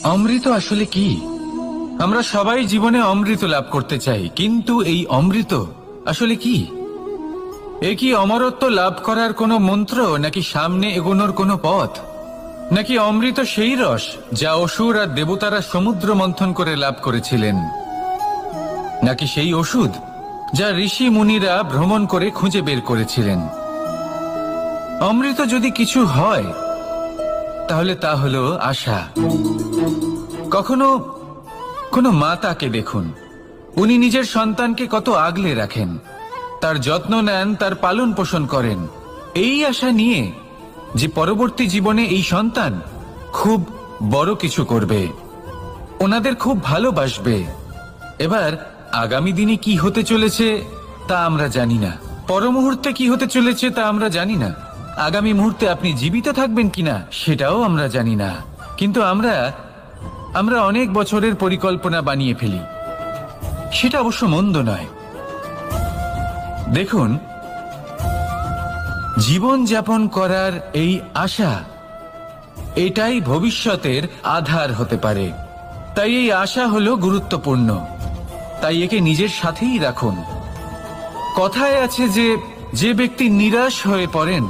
অমৃত আসলে কি? আমরা সবাই জীবনে অমৃত লাভ করতে চাই, কিন্তু এই অমৃত আসলে কি? এ কি অমরত্ব লাভ করার কোনো মন্ত্র, নাকি সামনে এগোনোর কোনো পথ, নাকি অমৃত সেই রস যা অসুর আর দেবতারা সমুদ্র মন্থন করে লাভ করেছিলেন, নাকি সেই ওষুধ যা ঋষি মুনিরা ভ্রমণ করে খুঁজে বের করেছিলেন? অমৃত যদি কিছু হয় তাহলে তা হলো আশা। কখনো কোনো মাতাকে দেখুন, উনি নিজের সন্তানকে কত আগলে রাখেন, তার যত্ন নেন, তার পালন পোষণ করেন, এই আশা নিয়ে যে পরবর্তী জীবনে এই সন্তান খুব বড় কিছু করবে, ওনাদের খুব ভালোবাসবে। এবার আগামী দিনে কি হতে চলেছে তা আমরা জানি না, পর মুহূর্তে কি হতে চলেছে তা আমরা জানি না, আগামী মুহূর্তে আপনি জীবিত থাকবেন কিনা সেটাও আমরা জানি না। কিন্তু আমরা অনেক বছরের পরিকল্পনা বানিয়ে ফেলি, সেটা অবশ্য মন্দ নয়। দেখুন, জীবন যাপন করার এই আশা, এটাই ভবিষ্যতের আধার হতে পারে। তাই এই আশা হলো গুরুত্বপূর্ণ, তাই একে নিজের সাথেই রাখুন। কথায় আছে যে ব্যক্তি নিরাশ হয়ে পড়েন,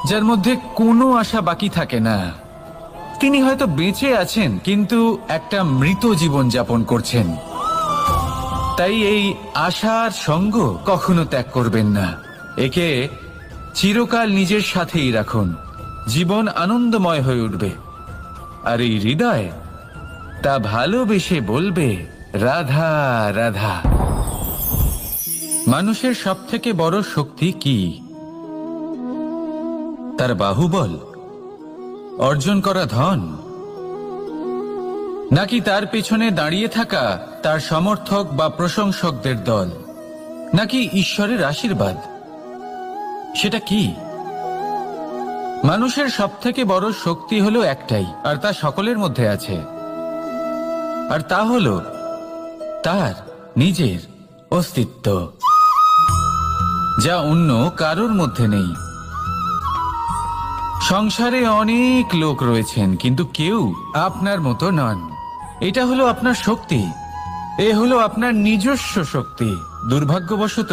যার মধ্যে কোনো আশা বাকি থাকে না, তিনি হয়তো বেঁচে আছেন কিন্তু একটা মৃত জীবন যাপন করছেন। তাই এই আশার সঙ্গ কখনো ত্যাগ করবেন না, একে চিরকাল নিজের সাথেই রাখুন। জীবন আনন্দময় হয়ে উঠবে, আর এই হৃদয় তা ভালোবেসে বলবে রাধা রাধা। মানুষের সবথেকে বড় শক্তি কি? তার বাহুবল, অর্জন করা ধন, নাকি তার পেছনে দাঁড়িয়ে থাকা তার সমর্থক বা প্রশংসকদের দল, নাকি ঈশ্বরের আশীর্বাদ? সেটা কি? মানুষের সবথেকে বড় শক্তি হলো একটাই, আর তা সকলের মধ্যে আছে, আর তা হলো তার নিজের অস্তিত্ব, যা অন্য কারোর মধ্যে নেই। সংসারে অনেক লোক রয়েছেন, কিন্তু কেউ আপনার মতো নন। এটা হলো আপনার শক্তি, এ হলো আপনার নিজস্ব শক্তি। দুর্ভাগ্যবশত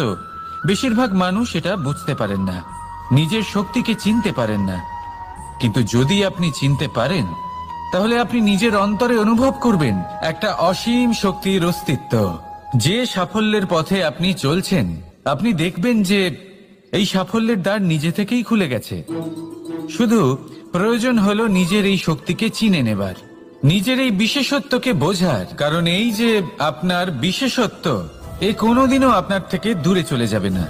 বেশিরভাগ মানুষ এটা বুঝতে পারেন না, নিজের শক্তিকে চিনতে পারেন না। কিন্তু যদি আপনি চিনতে পারেন, তাহলে আপনি নিজের অন্তরে অনুভব করবেন একটা অসীম শক্তির অস্তিত্ব। যে সাফল্যের পথে আপনি চলছেন, আপনি দেখবেন যে এই সাফল্যের দ্বার নিজে থেকেই খুলে গেছে। শুধু প্রয়োজন হলো নিজের এই শক্তিকে চিনে নেবার, নিজের এই বিশেষত্বকে বোঝার। কারণ এই যে আপনার বিশেষত্ব, এ কোনোদিনও আপনার থেকে দূরে চলে যাবে না,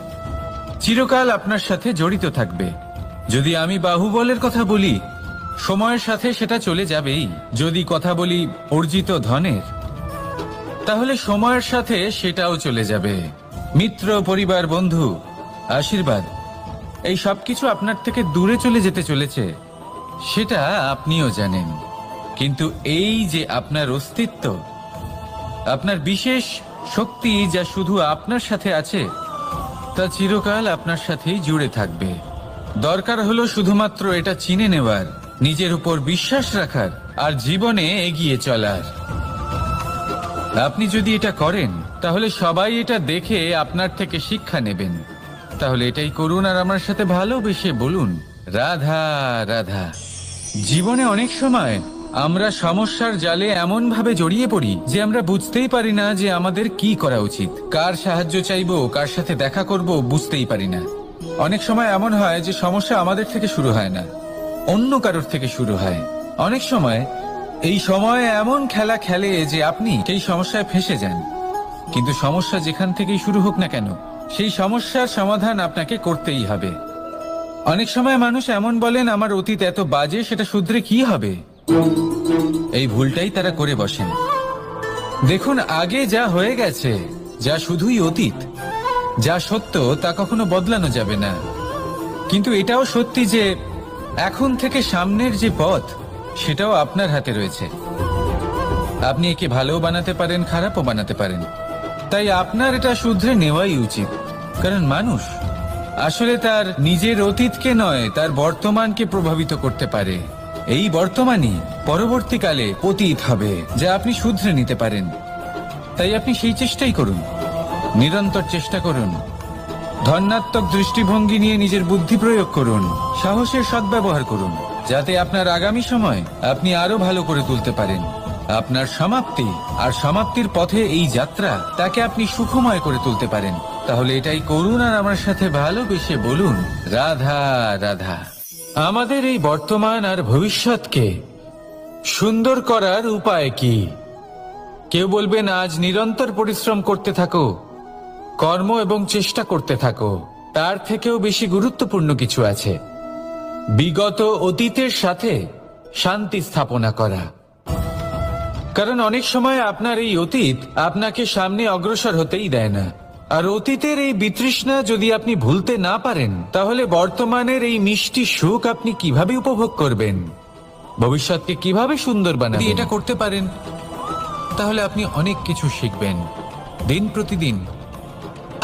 চিরকাল আপনার সাথে জড়িত থাকবে। যদি আমি বাহুবলের কথা বলি, সময়ের সাথে সেটা চলে যাবেই। যদি কথা বলি অর্জিত ধনের, তাহলে সময়ের সাথে সেটাও চলে যাবে। মিত্র, পরিবার, বন্ধু, আশীর্বাদ, এই সবকিছু আপনার থেকে দূরে চলে যেতে চলেছে, সেটা আপনিও জানেন। কিন্তু এই যে আপনার অস্তিত্ব, আপনার বিশেষ শক্তি যা শুধু আপনার সাথে আছে, তা চিরকাল আপনার সাথেই জুড়ে থাকবে। দরকার হলো শুধুমাত্র এটা চিনে নেওয়ার, নিজের উপর বিশ্বাস রাখার, আর জীবনে এগিয়ে চলার। আপনি যদি এটা করেন, তাহলে সবাই এটা দেখে আপনার থেকে শিক্ষা নেবেন। তাহলে এটাই করুন, আর আমার সাথে ভালোবেসে বলুন রাধা রাধা। জীবনে অনেক সময় আমরা সমস্যার জালে এমন ভাবে জড়িয়ে পড়ি যে আমরা বুঝতেই পারি না যে আমাদের কি করা উচিত, কার সাহায্য চাইবো, কার সাথে দেখা করব, বুঝতেই পারি না। অনেক সময় এমন হয় যে সমস্যা আমাদের থেকে শুরু হয় না, অন্য কারোর থেকে শুরু হয়। অনেক সময় এই সময় এমন খেলা খেলে যে আপনি সেই সমস্যায় ফেঁসে যান। কিন্তু সমস্যা যেখান থেকেই শুরু হোক না কেন, সেই সমস্যার সমাধান আপনাকে করতেই হবে। অনেক সময় মানুষ এমন বলেন, আমার অতীত এত বাজে, সেটা শুধরে কি হবে? এই ভুলটাই তারা করে বসেন। দেখুন, আগে যা হয়ে গেছে, যা শুধুই অতীত, যা সত্য তা কখনো বদলানো যাবে না। কিন্তু এটাও সত্যি যে এখন থেকে সামনের যে পথ, সেটাও আপনার হাতে রয়েছে। আপনি একে ভালোও বানাতে পারেন, খারাপও বানাতে পারেন। তাই আপনার এটা শুধরে নেওয়াই উচিত। কারণ মানুষ আসলে তার নিজের অতীতকে নয়, তার বর্তমানকে প্রভাবিত করতে পারে। এই বর্তমানই পরবর্তীকালে অতীত হবে, যা আপনি শুধরে নিতে পারেন। তাই আপনি সেই চেষ্টাই করুন, নিরন্তর চেষ্টা করুন। ধনাত্মক দৃষ্টিভঙ্গি নিয়ে নিজের বুদ্ধি প্রয়োগ করুন, সাহসের সদ্ব্যবহার করুন, যাতে আপনার আগামী সময় আপনি আরো ভালো করে তুলতে পারেন। আপনার সমাপ্তি আর সমাপ্তির পথে এই যাত্রা, তাকে আপনি সুখময় করে তুলতে পারেন। তাহলে এটাই করুন আর আমার সাথে ভালোবেসে বলুন, রাধা রাধা। আমাদের এই বর্তমান আর ভবিষ্যৎকে সুন্দর করার উপায় কি? কেউ বলবেন আজ নিরন্তর পরিশ্রম করতে থাকো, কর্ম এবং চেষ্টা করতে থাকো। তার থেকেও বেশি গুরুত্বপূর্ণ কিছু আছে, বিগত অতীতের সাথে শান্তি স্থাপনা করা। কারণ অনেক সময় আপনার এই অতীত আপনাকে সামনে অগ্রসর হতেই দেয় না। আর অতীতের এই বিতৃষ্ণা যদি আপনি ভুলতে না পারেন, তাহলে বর্তমানের এই মিষ্টি সুখ আপনি কিভাবে উপভোগ করবেন? ভবিষ্যৎকে কিভাবে সুন্দর বানাবেন? যদি এটা করতে পারেন, তাহলে আপনি অনেক কিছু শিখবেন। দিন প্রতিদিন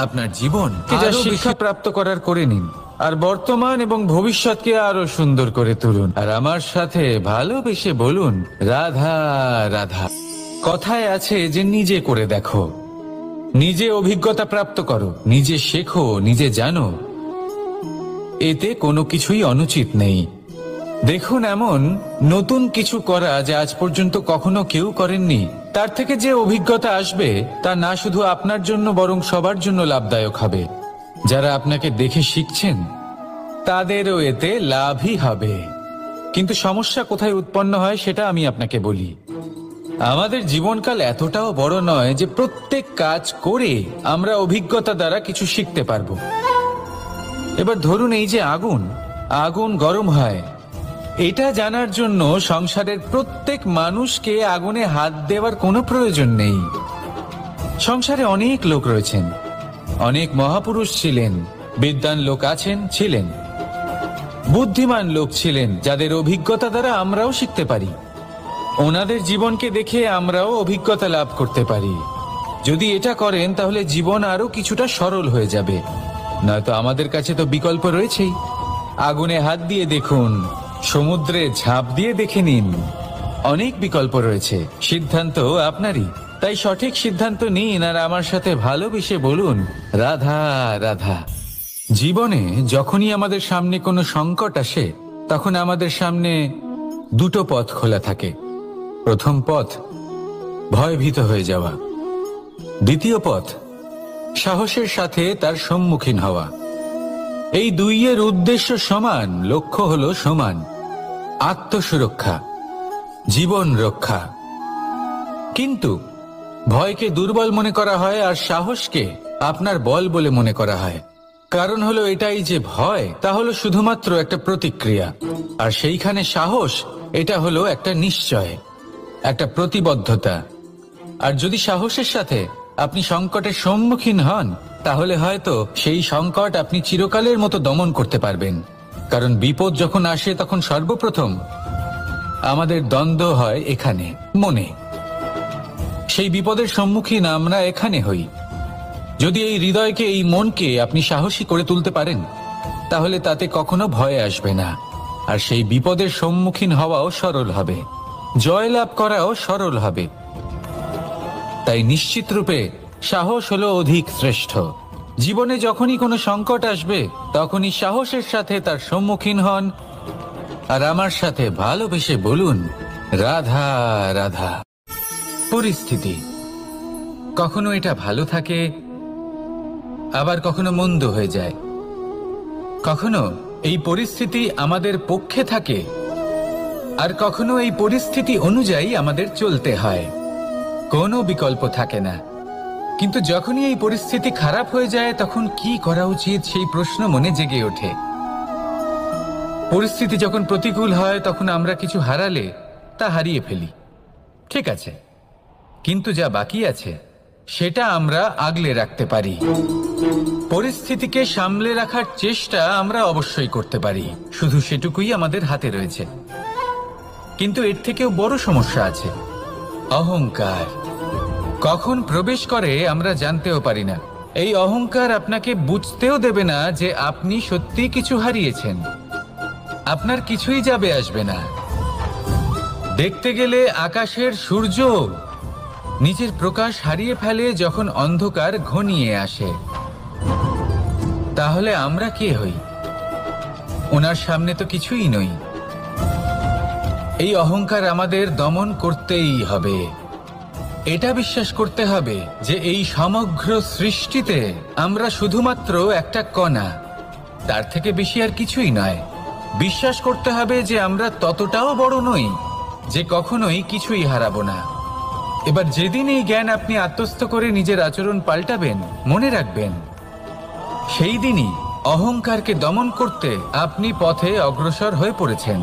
আপনার জীবন যা শিক্ষা প্রাপ্ত করার করে নিন, আর বর্তমান এবং ভবিষ্যৎকে আরো সুন্দর করে তুলুন। আর আমার সাথে ভালোবেসে বলুন, রাধা রাধা। কথায় আছে যে নিজে করে দেখো, নিজে অভিজ্ঞতা প্রাপ্ত করো, নিজে শেখো, নিজে জানো। এতে কোনো কিছুই অনুচিত নেই। দেখুন, এমন নতুন কিছু করা যা আজ পর্যন্ত কখনো কেউ করেননি, তার থেকে যে অভিজ্ঞতা আসবে তা না শুধু আপনার জন্য বরং সবার জন্য লাভদায়ক হবে। যারা আপনাকে দেখে শিখছেন তাদেরও এতে লাভই হবে। কিন্তু সমস্যা কোথায় উৎপন্ন হয় সেটা আমি আপনাকে বলি। আমাদের জীবনকাল এতটাও বড় নয় যে প্রত্যেক কাজ করে আমরা অভিজ্ঞতা দ্বারা কিছু শিখতে পারবো। এবার ধরুন, এই যে আগুন গরম হয়, এটা জানার জন্য সংসারের প্রত্যেক মানুষকে আগুনে হাত দেওয়ার কোনো প্রয়োজন নেই। সংসারে অনেক লোক রয়েছেন, অনেক মহাপুরুষ ছিলেন, বিদ্বান লোক ছিলেন, বুদ্ধিমান লোক ছিলেন, যাদের অভিজ্ঞতা দ্বারা আমরাও শিখতে পারি। ওনাদের জীবনকে দেখে আমরাও অভিজ্ঞতা লাভ করতে পারি। যদি এটা করেন তাহলে জীবন আরো কিছুটা সরল হয়ে যাবে। নয়তো আমাদের কাছে তো বিকল্প রয়েছেই। আগুনে হাত দিয়ে দেখুন, সমুদ্রে ঝাঁপ দিয়ে দেখে নিন, অনেক বিকল্প রয়েছে। সিদ্ধান্ত আপনারই। তাই সঠিক সিদ্ধান্ত নিন আর আমার সাথে ভালোবেসে বলুন, রাধা রাধা। জীবনে যখনই আমাদের সামনে কোনো সংকট আসে, তখন আমাদের সামনে দুটো পথ খোলা থাকে। প্রথম পথ ভয়ভীত হয়ে যাওয়া, দ্বিতীয় পথ সাহসের সাথে তার সম্মুখীন হওয়া। এই দুইয়ের উদ্দেশ্য সমান, লক্ষ্য হলো সমান, আত্মসুরক্ষা, জীবন রক্ষা। কিন্তু ভয়কে দুর্বল মনে করা হয় আর সাহসকে আপনার বল বলে মনে করা হয়। কারণ হলো এটাই যে ভয়, তা হলো শুধুমাত্র একটা প্রতিক্রিয়া, আর সেইখানে সাহস, এটা হলো একটা নিশ্চয়, একটা প্রতিবদ্ধতা। আর যদি সাহসের সাথে আপনি সংকটের সম্মুখীন হন, তাহলে হয়তো সেই সংকট আপনি চিরকালের মতো দমন করতে পারবেন। কারণ বিপদ যখন আসে তখন সর্বপ্রথম আমাদের দ্বন্দ্ব হয় এখানে, মনে। সেই বিপদের সম্মুখীন আমরা এখানে হই। যদি এই হৃদয়কে, এই মনকে আপনি সাহসী করে তুলতে পারেন, তাহলে তাতে কখনো ভয় আসবে না। আর সেই বিপদের সম্মুখীন হওয়াও সরল হবে, জয়লাভ করাও সরল হবে। তাই নিশ্চিত রূপে সাহস হলো অধিক শ্রেষ্ঠ। জীবনে যখনই কোনো সংকট আসবে, তখনই সাহসের সাথে তার সম্মুখীন হন। আর আমার সাথে ভালোবেসে বলুন, রাধা রাধা। পরিস্থিতি কখনো এটা ভালো থাকে, আবার কখনো মন্দ হয়ে যায়। কখনো এই পরিস্থিতি আমাদের পক্ষে থাকে, আর কখনো এই পরিস্থিতি অনুযায়ী আমাদের চলতে হয়। কোনো বিকল্প থাকে না। কিন্তু যখনই এই পরিস্থিতি খারাপ হয়ে যায়, তখন কি করা উচিত সেই প্রশ্ন মনে জেগে ওঠে। পরিস্থিতি যখন প্রতিকূল হয়, তখন আমরা কিছু হারালে তা হারিয়ে ফেলি, ঠিক আছে, কিন্তু যা বাকি আছে সেটা আমরা আগলে রাখতে পারি। পরিস্থিতিকে সামলে রাখার চেষ্টা আমরা অবশ্যই করতে পারি, শুধু সেটুকুই আমাদের হাতে রয়েছে। কিন্তু এর থেকেও বড় সমস্যা আছে, অহংকার। কখন প্রবেশ করে আমরা জানতেও পারি না। এই অহংকার আপনাকে বুঝতেও দেবে না যে আপনি সত্যি কিছু হারিয়েছেন। আপনার কিছুই যাবে আসবে না। দেখতে গেলে আকাশের সূর্য নিজের প্রকাশ হারিয়ে ফেলে যখন অন্ধকার ঘনিয়ে আসে। তাহলে আমরা কে হই? ওনার সামনে তো কিছুই নই। এই অহংকার আমাদের দমন করতেই হবে। এটা বিশ্বাস করতে হবে যে এই সমগ্র সৃষ্টিতে আমরা শুধুমাত্র একটা কণা, তার থেকে বেশি আর কিছুই নয়। বিশ্বাস করতে হবে যে আমরা ততটাও বড় নই যে কখনোই কিছুই হারাবো না। এবার যেদিন এই জ্ঞান আপনি আত্মস্থ করে নিজের আচরণ পাল্টাবেন, মনে রাখবেন সেই দিনই অহংকারকে দমন করতে আপনি পথে অগ্রসর হয়ে পড়েছেন।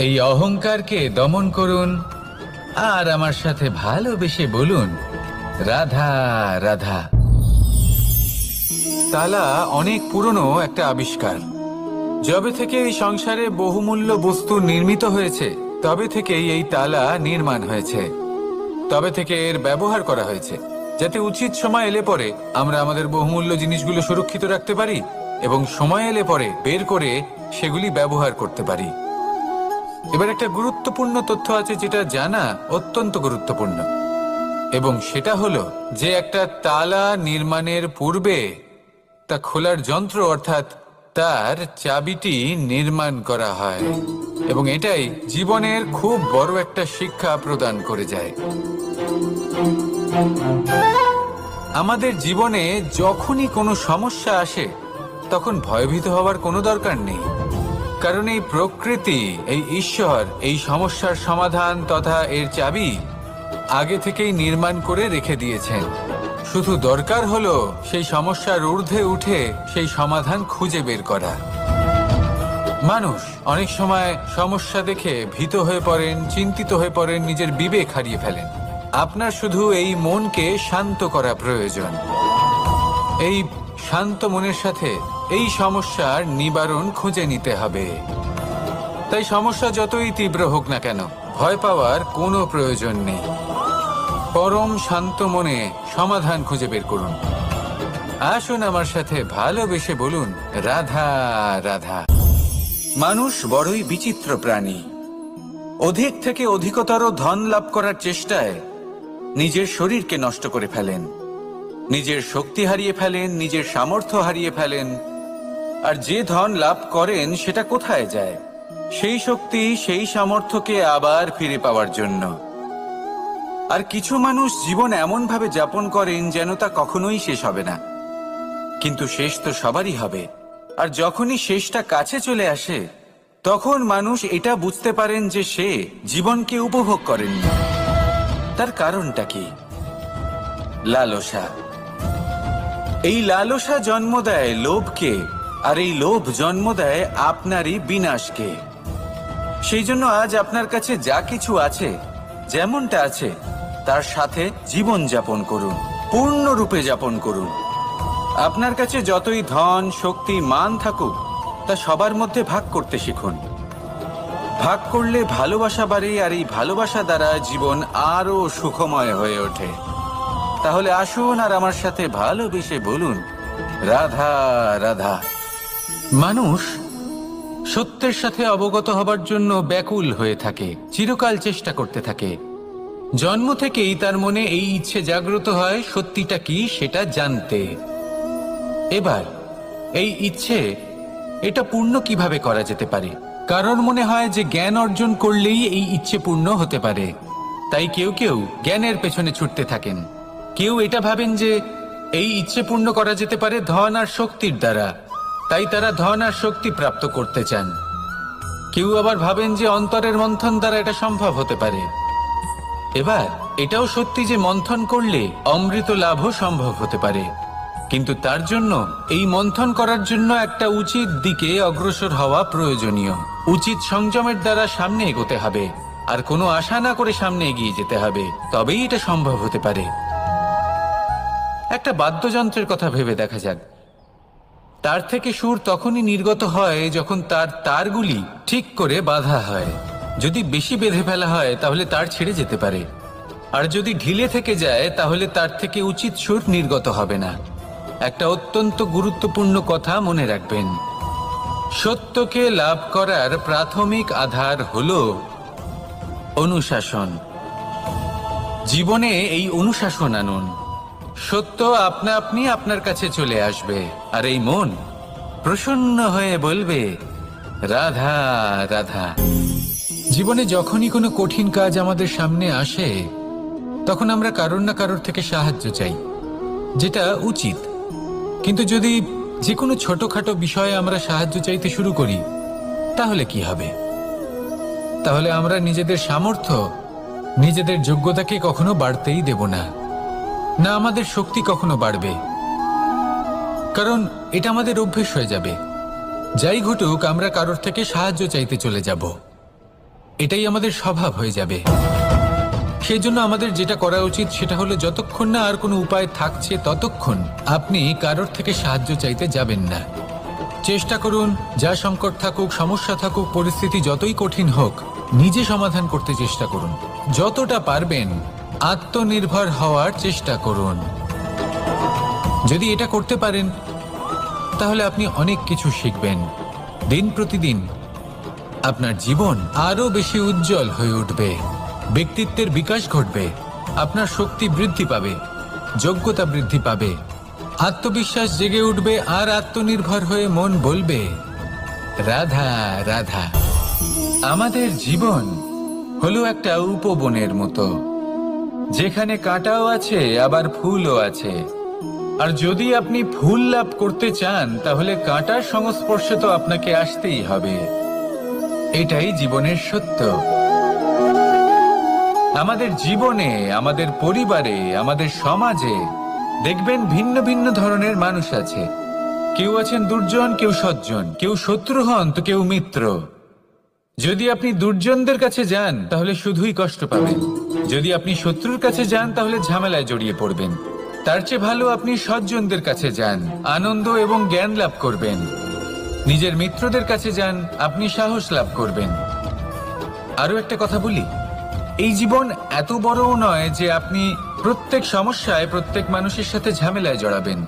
এই অহংকারকে দমন করুন আর আমার সাথে ভালোবেসে বলুন, রাধা রাধা। তালা অনেক পুরনো একটা আবিষ্কার। যবে থেকে এই সংসারে বহুমূল্য বস্তু নির্মিত হয়েছে, তবে থেকেই এই তালা নির্মাণ হয়েছে। তবে থেকে এর ব্যবহার করা হয়েছে, যাতে উচিত সময় এলে পরে আমরা আমাদের বহুমূল্য জিনিসগুলো সুরক্ষিত রাখতে পারি এবং সময় এলে পরে বের করে সেগুলি ব্যবহার করতে পারি। এবার একটা গুরুত্বপূর্ণ তথ্য আছে যেটা জানা অত্যন্ত গুরুত্বপূর্ণ, এবং সেটা হলো যে একটা তালা নির্মাণের পূর্বে তা খোলার যন্ত্র অর্থাৎ তার চাবিটি নির্মাণ করা হয়, এবং এটাই জীবনের খুব বড় একটা শিক্ষা প্রদান করে যায়। আমাদের জীবনে যখনই কোনো সমস্যা আসে তখন ভয়ভীত হওয়ার কোনো দরকার নেই, কারণ এই প্রকৃতি, এই ঈশ্বর এই সমস্যার সমাধান তথা এর চাবি আগে থেকেই নির্মাণ করে রেখে দিয়েছেন। শুধু দরকার হলো সেই সমস্যার ঊর্ধ্বে উঠে সেই সমাধান খুঁজে বের করা। মানুষ অনেক সময় সমস্যা দেখে ভীত হয়ে পড়েন, চিন্তিত হয়ে পড়েন, নিজের বিবেক হারিয়ে ফেলেন। আপনার শুধু এই মনকে শান্ত করা প্রয়োজন। এই শান্ত মনের সাথে এই সমস্যার নিবারণ খুঁজে নিতে হবে। তাই সমস্যা যতই তীব্র হোক না কেন, ভয় পাওয়ার কোনো প্রয়োজন নেই। পরম শান্ত মনে সমাধান খুঁজে বের করুন। আসুন আমার সাথে ভালোবেসে বলুন, রাধা রাধা। মানুষ বড়ই বিচিত্র প্রাণী। অধিক থেকে অধিকতর ধন লাভ করার চেষ্টায় নিজের শরীরকে নষ্ট করে ফেলেন, নিজের শক্তি হারিয়ে ফেলেন, নিজের সামর্থ্য হারিয়ে ফেলেন। আর যে ধন লাভ করেন সেটা কোথায় যায়? সেই শক্তি, সেই সামর্থ্যকে আবার ফিরে পাওয়ার জন্য। আর কিছু মানুষ জীবন এমন ভাবে যাপন করেন যেন তা কখনোই শেষ হবে না, কিন্তু শেষ তো সবারই হবে। আর যখনই শেষটা কাছে চলে আসে তখন মানুষ এটা বুঝতে পারেন যে সে জীবনকে উপভোগ করেননি। তার কারণটা কি? লালসা। এই লালসা জন্ম দেয় লোভকে, আর এই লোভ জন্ম দেয় আপনারই বিনাশকে। সেই জন্য আজ আপনার কাছে যা কিছু আছে, যেমনটা আছে তার সাথে জীবন যাপন করুন, পূর্ণরূপে যাপন করুন। আপনার কাছে যতই ধন, শক্তি, মান থাকুক, তা সবার মধ্যে ভাগ করতে শিখুন। ভাগ করলে ভালোবাসা বাড়ে, আর এই ভালোবাসা দ্বারা জীবন আরো সুখময় হয়ে ওঠে। তাহলে আসুন আর আমার সাথে ভালোবেসে বলুন, রাধা রাধা। মানুষ সত্যের সাথে অবগত হবার জন্য ব্যাকুল হয়ে থাকে, চিরকাল চেষ্টা করতে থাকে। জন্ম থেকেই তার মনে এই ইচ্ছে জাগ্রত হয় সত্যিটা কি সেটা জানতে। এবার এই ইচ্ছে, এটা পূর্ণ কিভাবে করা যেতে পারে? কারণ মনে হয় যে জ্ঞান অর্জন করলেই এই ইচ্ছে পূর্ণ হতে পারে। তাই কেউ কেউ জ্ঞানের পেছনে ছুটতে থাকেন। কেউ এটা ভাবেন যে এই ইচ্ছে পূর্ণ করা যেতে পারে ধন আর শক্তির দ্বারা, তাই তারা ধন আর শক্তি প্রাপ্ত করতে চান। কেউ আবার ভাবেন যে অন্তরের মন্থন দ্বারা এটা সম্ভব হতে পারে। এবার এটাও সত্যি যে মন্থন করলে অমৃত লাভও সম্ভব হতে পারে, কিন্তু তার জন্য এই মন্থন করার জন্য একটা উচিত দিকে অগ্রসর হওয়া প্রয়োজনীয়। উচিত সংযমের দ্বারা সামনে এগোতে হবে, আর কোনো আশা না করে সামনে এগিয়ে যেতে হবে, তবেই এটা সম্ভব হতে পারে। একটা বাদ্যযন্ত্রের কথা ভেবে দেখা যাক। তার থেকে সুর তখনই নির্গত হয় যখন তার তারগুলি ঠিক করে বাঁধা হয়। যদি বেশি বেঁধে ফেলা হয় তাহলে তার ছিঁড়ে যেতে পারে, আর যদি ঢিলে থেকে যায় তাহলে তার থেকে উচিত সুর নির্গত হবে না। একটা অত্যন্ত গুরুত্বপূর্ণ কথা মনে রাখবেন, সত্যকে লাভ করার প্রাথমিক আধার হলো অনুশাসন। জীবনে এই অনুশাসন আনুন, সত্য আপনা আপনি আপনার কাছে চলে আসবে, আর এই মন প্রসন্ন হয়ে বলবে রাধা রাধা। জীবনে যখনই কোনো কঠিন কাজ আমাদের সামনে আসে, তখন আমরা কারোর না কারোর থেকে সাহায্য চাই, যেটা উচিত। কিন্তু যদি যে কোনো ছোটখাটো বিষয়ে আমরা সাহায্য চাইতে শুরু করি, তাহলে কি হবে? তাহলে আমরা নিজেদের সামর্থ্য, নিজেদের যোগ্যতাকে কখনো বাড়তেই দেব না, না আমাদের শক্তি কখনো বাড়বে। কারণ এটা আমাদের অভ্যেস হয়ে যাবে। যাই ঘটুক, আমরা কারোর থেকে সাহায্য চাইতে চলে যাব, এটাই আমাদের স্বভাব হয়ে যাবে। সেই জন্য আমাদের যেটা করা উচিত সেটা হলো, যতক্ষণ না আর কোনো উপায় থাকছে ততক্ষণ আপনি কারোর থেকে সাহায্য চাইতে যাবেন না। চেষ্টা করুন, যা সংকট থাকুক, সমস্যা থাকুক, পরিস্থিতি যতই কঠিন হোক, নিজে সমাধান করতে চেষ্টা করুন। যতটা পারবেন আত্মনির্ভর হওয়ার চেষ্টা করুন। যদি এটা করতে পারেন, তাহলে আপনি অনেক কিছু শিখবেন। দিন প্রতিদিন আপনার জীবন আরো বেশি উজ্জ্বল হয়ে উঠবে, ব্যক্তিত্বের বিকাশ ঘটবে, আপনার শক্তি বৃদ্ধি পাবে, যোগ্যতা বৃদ্ধি পাবে, আত্মবিশ্বাস জেগে উঠবে, আর আত্মনির্ভর হয়ে মন বলবে রাধা রাধা। আমাদের জীবন হলো একটা উপবনের মতো, যেখানে কাঁটাও আছে আবার ফুলও আছে। আর যদি আপনি ফুল লাভ করতে চান, তাহলে কাঁটার সংস্পর্শে তো আপনাকে আসতেই হবে। এটাই জীবনের সত্য। আমাদের জীবনে, আমাদের পরিবারে, আমাদের সমাজে দেখবেন ভিন্ন ভিন্ন ধরনের মানুষ আছে। কেউ আছেন দুর্জন, কেউ সজ্জন, কেউ শত্রু হন তো কেউ মিত্র। যদি আপনি দুর্জনদের কাছে যান, তাহলে শুধুই কষ্ট পাবেন। যদি আপনি শত্রুর কাছে যান, তাহলে ঝামেলায় জড়িয়ে পড়বেন। তার চেয়ে ভালো আপনি সজ্জনদের কাছে যান, আনন্দ এবং জ্ঞান লাভ করবেন। নিজের মিত্রদের কাছে যান, আপনি সাহস লাভ করবেন। আরো একটা কথা বলি, এই জীবন এত বড়ও নয় যে আপনি প্রত্যেক সমস্যায় প্রত্যেক মানুষের সাথে ঝামেলায় জড়াবেন।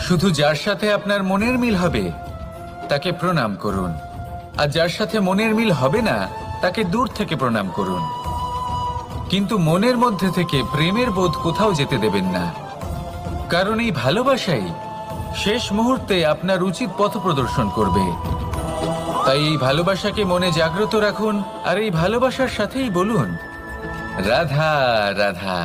শুধু যার সাথে আপনার মনের মিল হবে তাকে প্রণাম করুন, আর যার সাথে মনের মিল হবে না তাকে দূর থেকে প্রণাম করুন। কিন্তু মনের মধ্যে থেকে প্রেমের বোধ কোথাও যেতে দেবেন না, কারণ এই ভালোবাসাই শেষ মুহূর্তে আপনার উচিত পথ প্রদর্শন করবে। তাই এই ভালোবাসাকে মনে জাগ্রত রাখুন, আর এই ভালোবাসার সাথেই বলুন রাধা রাধা।